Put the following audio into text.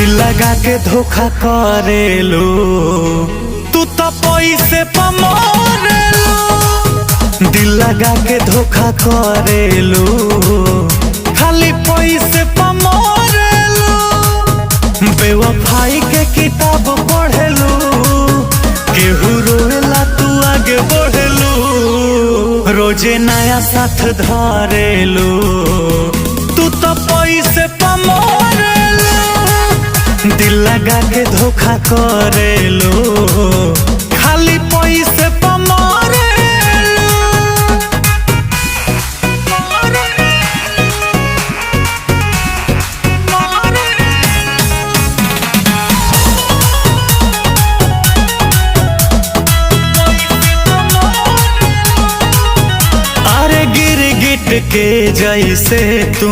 दिल लगा के धोखा करेलो तू तो पैसे पे मरेलो। दिल लगा के धोखा करेलो खाली पैसे पे मरेलो। बेवफाई के किताब पढ़ेलो केहू रोएला तू आगे बढ़ेलो। रोजे नया साथ धरेलो तू तो पैसे पे मरेलो। दिल लगा के धोखा करेलो खाली पैसे पे मरेलो। अरे गिरगिट के जैसे तू